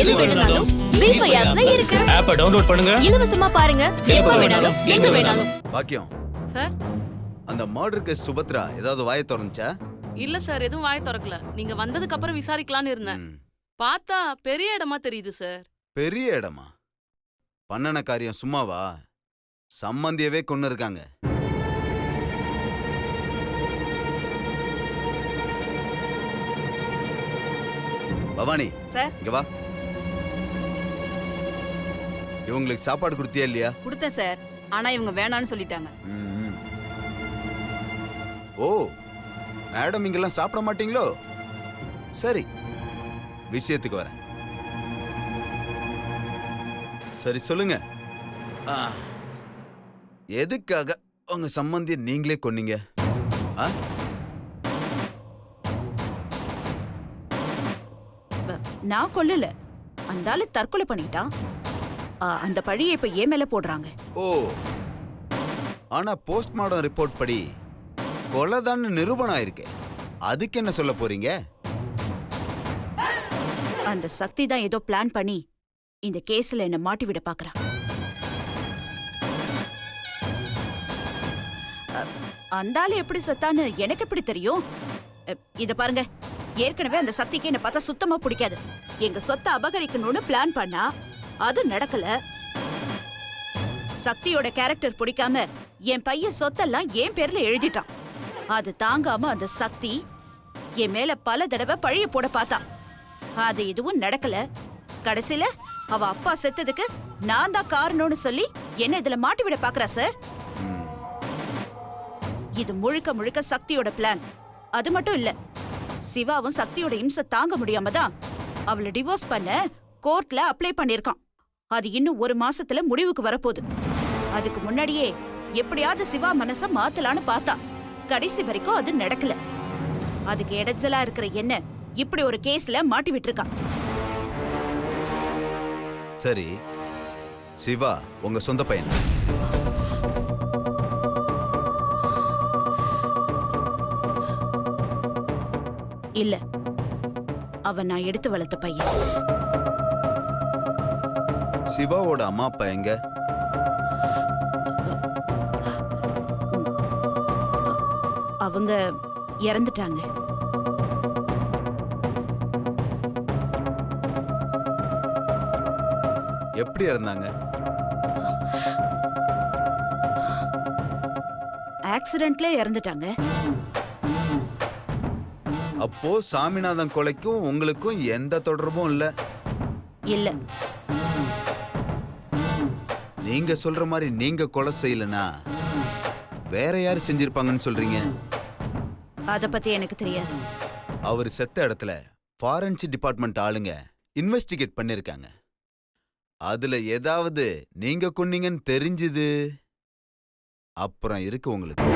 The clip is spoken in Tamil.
எது வேணும்னாலும் ஜீ5 ஆப்ல இருக்கு. ஆப்பை டவுன்லோட் பண்ணுங்க. இலவசமா பாருங்க. எப்ப வேணாலும் எங்க வேணாலும். பாக்கியம் சார் அந்த மர்டர் கேஸ் சுபத்ரா ஏதாவது வாயை திறந்துச்சா? இல்ல சார், எதுவும் வாய் திறக்கல. நீங்க வந்ததுக்கு அப்புறம் விசாரிக்கலாம்னு இருந்தேன். பார்த்தா பெரிய இடமா தெரியுது சார். பெரிய இடமா? பண்ணன காரியம் சும்மாவா? சம்மந்தியவே கொன்னு இருக்காங்க. பவானி சார், இங்க வா. இவங்களுக்கு சாப்பாடு கொடுத்தியா இல்லையா? கொடுத்தேன் சார். ஆனா இவங்க வேணான்னு சொல்லிட்டாங்க. ஓ, மேடம் இங்கெல்லாம் சாப்பிட மாட்டீங்களோ? சரி, விஷயத்துக்கு வரேன். சரி சொல்லுங்க, எதுக்காக உங்க சம்பந்திய நீங்களே கொன்னீங்க? நான் கொல்லல, அந்த ஆளு தற்கொலை பண்ணிட்டான். அந்த பழியை இப்ப ஏன் மேல போடுறாங்க. ஓ, ஆனா போஸ்ட்மார்டம் ரிப்போர்ட் படி கொலைதான் நிரூபணம் ஆயிருக்கு. அதுக்கு என்ன சொல்ல போறீங்க? அந்த சக்தி தான் ஏதோ பிளான் பண்ணி இந்த கேஸ்ல என்ன மாட்டி விட பாக்குறான். அந்த ஆளு எப்படி செத்தான்னு எனக்கு எப்படி தெரியும்? இத பாருங்க, ஏற்கனவே அந்த சக்திக்கு என்ன பார்த்தா சுத்தமா பிடிக்காது. எங்க சொத்தை அபகரிக்கணும்னு பிளான் பண்ணா அது நடக்கல. சக்தியோட கேரக்டர் பிடிக்காம என் பையன் சொத்தெல்லாம் என் பேர்ல எழுதிட்டான். அது தாங்காம அந்த சக்தி என் மேல பல தடவை பழிய போட பார்த்தா. அது எதுவும் நடக்கல. கடைசியில அவ அப்பா செத்ததுக்கு நான் தான் காரணம்னு சொல்லி என்ன இதுல மாட்டி விட பாக்குறா சார். இது முழுக்க முழுக்க சக்தியோட பிளான். அது மட்டும் இல்ல, சிவாவும் சக்தியோட இம்சை தாங்க முடியாம தான் அவளை டிவோர்ஸ் பண்ண கோர்ட்ல அப்ளை பண்ணிருக்கான். அது இன்னும் 1 மாசத்துல முடிவுக்கு வரப்போகுது. அதுக்கு முன்னாடியே எப்படியாவது சிவா மனச மாத்தலான்னு பார்த்தா கடைசி வரைக்கும் அது நடக்கல. அதுக்கு இடைஞ்சலா இருக்கிற என்ன இப்படி ஒரு கேஸ்ல மாட்டி விட்டுருக்கா. சரி, சிவா உங்க சொந்த பையன்? இல்ல, அவன் நான் எடுத்து வளர்த்த பையன். சிவாவோட அம்மா அப்பா எங்க? அவங்க இறந்துட்டாங்க. எப்படி இறந்தாங்க? ஆக்சிடென்ட்ல இறந்துட்டாங்க. அப்போ சாமிநாதன் கொலைக்கும் உங்களுக்கும் எந்த தொடர்பும் இல்ல? இல்ல. நீங்க சொல்ற மாதிரி நீங்க கொலை செய்யலனா வேற யாரு செஞ்சிருப்பாங்கன்னு சொல்றீங்க? அத பத்தி எனக்கு தெரியாது. அவர் செத்த இடத்துல ஃபாரன்சிக் டிபார்ட்மெண்ட் ஆளுங்க இன்வெஸ்டிகேட் பண்ணிருக்காங்க. அதுல ஏதாவது நீங்க கொன்னீங்கன்னு தெரிஞ்சுது அப்புறம் இருக்கு உங்களுக்கு.